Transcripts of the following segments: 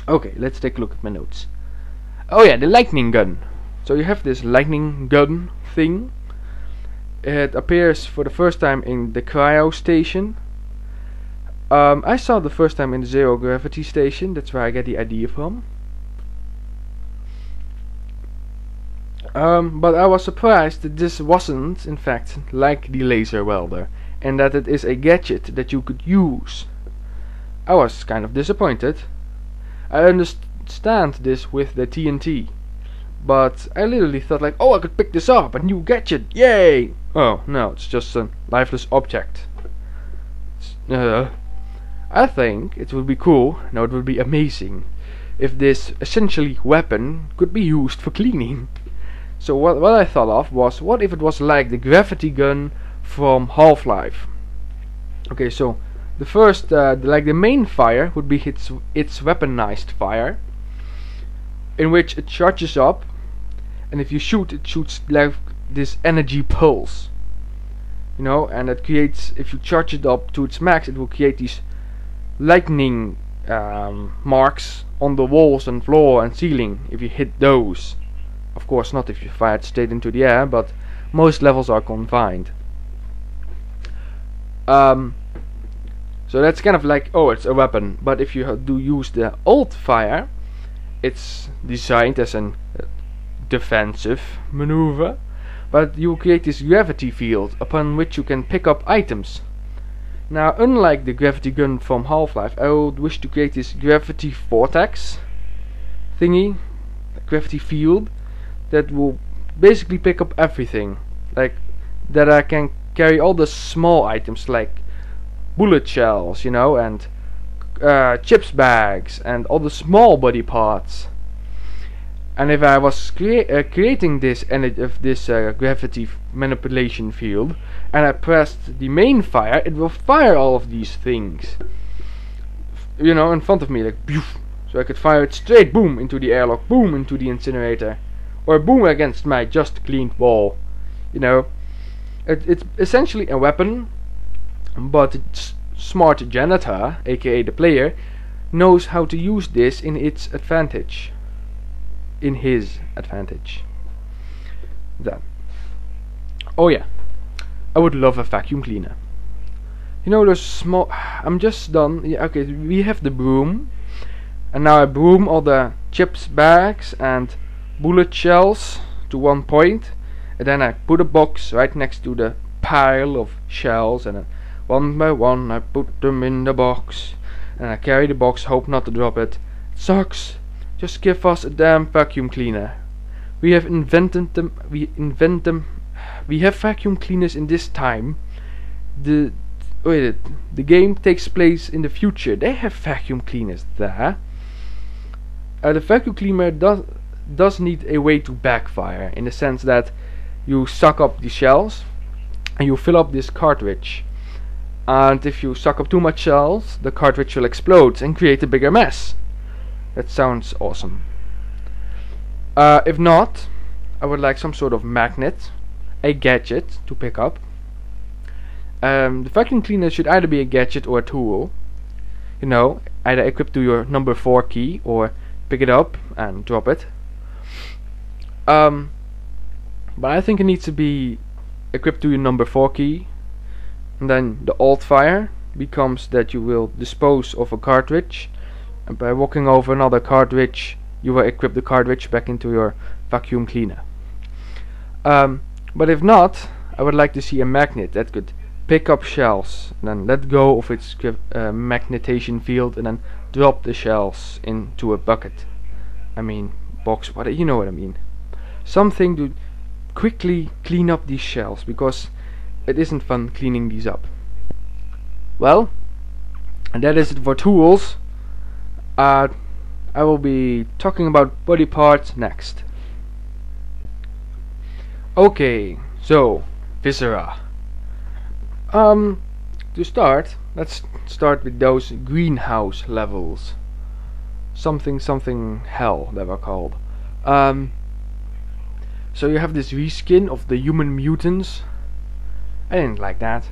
Okay, let's take a look at my notes. Oh yeah, the lightning gun. So you have this lightning gun thing. It appears for the first time in the cryo station. I saw it the first time in the zero gravity station. That's where I get the idea from. But I was surprised that this wasn't, in fact, like the laser welder, and that it is a gadget that you could use. I was kind of disappointed. I understand this with the TNT, but I literally thought like, oh, I could pick this up, a new gadget, yay! Oh, no, it's just a lifeless object. I think it would be cool, no, it would be amazing, if this essentially weapon could be used for cleaning. So what I thought of was, what if it was like the gravity gun from Half-Life? Okay, so the first, like the main fire would be its weaponized fire, in which it charges up, and if you shoot, it shoots like this energy pulse. You know, and it creates, if you charge it up to its max, it will create these lightning marks on the walls and floor and ceiling if you hit those. Of course not if you fire it straight into the air, but most levels are confined. So that's kind of like, oh, it's a weapon. But if you do use the old fire, it's designed as a defensive maneuver. But you create this gravity field upon which you can pick up items. Now, unlike the gravity gun from Half-Life, I would wish to create this gravity vortex thingy, gravity field, that will basically pick up everything. Like, that I can carry all the small items like bullet shells, you know, and chips bags, and all the small body parts. And if I was creating this gravity manipulation field, and I pressed the main fire, it will fire all of these things, you know, in front of me, like poof. So I could fire it straight, boom, into the airlock, boom, into the incinerator, or boom against my just cleaned wall. You know, it's essentially a weapon, but its smart janitor, aka the player, knows how to use this in its advantage. In his advantage. Then, oh yeah, I would love a vacuum cleaner. You know those small, I'm just done. Yeah, okay, we have the broom, and now I broom all the chips bags and bullet shells to one point, and then I put a box right next to the pile of shells, and then one by one I put them in the box, and I carry the box, hope not to drop it. Sucks. Just give us a damn vacuum cleaner. We have invented them. We have vacuum cleaners in this time. The game takes place in the future. They have vacuum cleaners there. The vacuum cleaner does need a way to backfire, in the sense that you suck up the shells and you fill up this cartridge. And if you suck up too much shells, the cartridge will explode and create a bigger mess. That sounds awesome. If not, I would like some sort of magnet, a gadget to pick up. The vacuum cleaner should either be a gadget or a tool. You know, either equipped to your number 4 key or pick it up and drop it. But I think it needs to be equipped to your number 4 key. And then the alt fire becomes that you will dispose of a cartridge. And by walking over another cartridge, you will equip the cartridge back into your vacuum cleaner. But if not, I would like to see a magnet that could pick up shells, and then let go of its magnetization field, and then drop the shells into a bucket. I mean, box, what, you know what I mean. Something to quickly clean up these shells, because it isn't fun cleaning these up. Well, and that is it for tools. I will be talking about body parts next. Okay, so viscera. To start, let's start with those greenhouse levels. Something hell they were called. So you have this reskin of the human mutants. I didn't like that.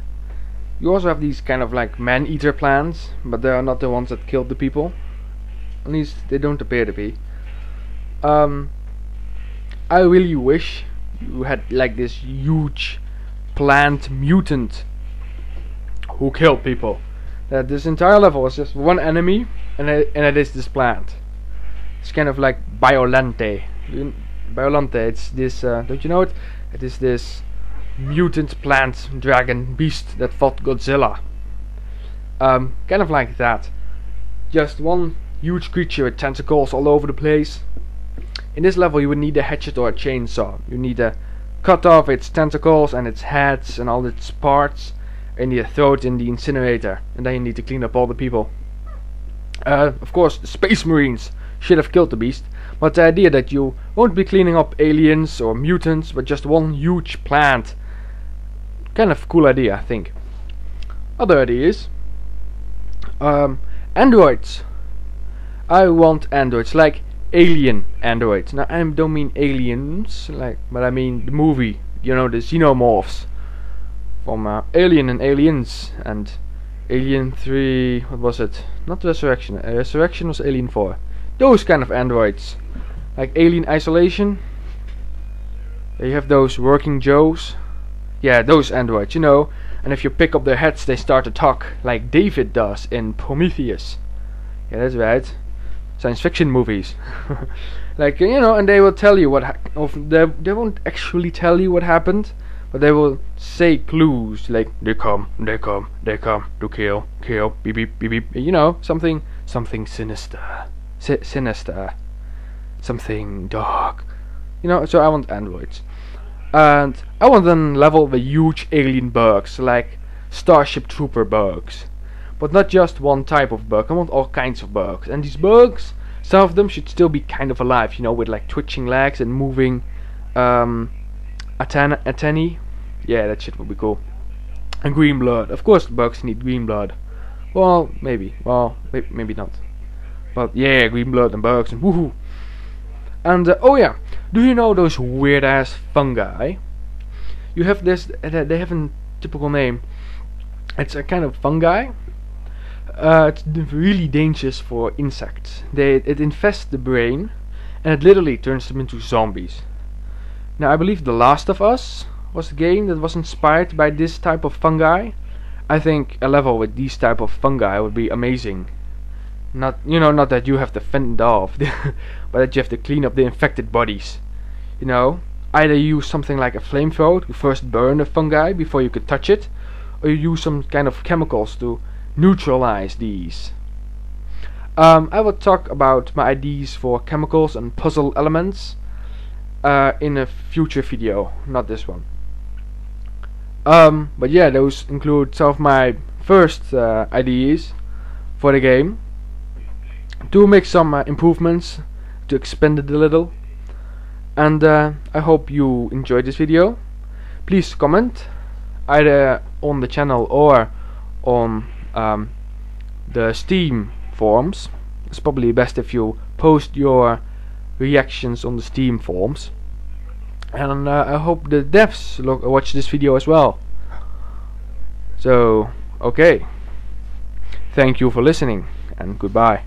You also have these kind of like man-eater plants, but they are not the ones that killed the people. At least they don't appear to be. I really wish you had like this huge plant mutant who killed people. That this entire level was just one enemy, and it is this plant. It's kind of like Biolante. Biolante, it's this, don't you know it? It is this mutant plant dragon beast that fought Godzilla. Kind of like that. Just one huge creature with tentacles all over the place. In this level you would need a hatchet or a chainsaw. You need to cut off its tentacles and its heads and all its parts, and you throw it in the incinerator, and then you need to clean up all the people. Of course, the Space Marines should have killed the beast, but the idea that you won't be cleaning up aliens or mutants, but just one huge plant, kind of cool idea, I think. Other ideas. Androids. I want androids, like alien androids. Now I don't mean aliens, but I mean the movie. You know, the xenomorphs from Alien and Aliens and Alien 3. What was it? Not Resurrection. Resurrection was Alien 4. Those kind of androids, like Alien Isolation. You have those working Joes. Yeah, those androids, you know. And if you pick up their heads, they start to talk like David does in Prometheus. Yeah, that's right. Science fiction movies. Like, you know, and they will tell you what they won't actually tell you what happened, but they will say clues like they come to kill, beep beep beep beep. You know, something sinister, sinister, something dark. You know, so I want androids, and I want them level with huge alien bugs like Starship Trooper bugs. But not just one type of bug, I want all kinds of bugs. And these bugs, some of them should still be kind of alive, you know, with like twitching legs and moving antennae. Yeah, that shit would be cool. And green blood. Of course the bugs need green blood. Well, maybe. Well, maybe not. But yeah, green blood and bugs and woohoo. And oh yeah, do you know those weird ass fungi? You have this, they have a typical name. It's a kind of fungi. It's really dangerous for insects. It infests the brain, and it literally turns them into zombies. Now I believe The Last of Us was a game that was inspired by this type of fungi. I think a level with these type of fungi would be amazing. Not that you have to fend off, but that you have to clean up the infected bodies. You know, either use something like a flamethrower to first burn the fungi before you could touch it, or you use some kind of chemicals to neutralize these. I will talk about my ideas for chemicals and puzzle elements in a future video, not this one. But yeah, those include some of my first ideas for the game, to make some improvements, to expand it a little. And I hope you enjoyed this video. Please comment either on the channel or on the Steam forums. It's probably best if you post your reactions on the Steam forums. And I hope the devs watch this video as well. So, okay. Thank you for listening, and goodbye.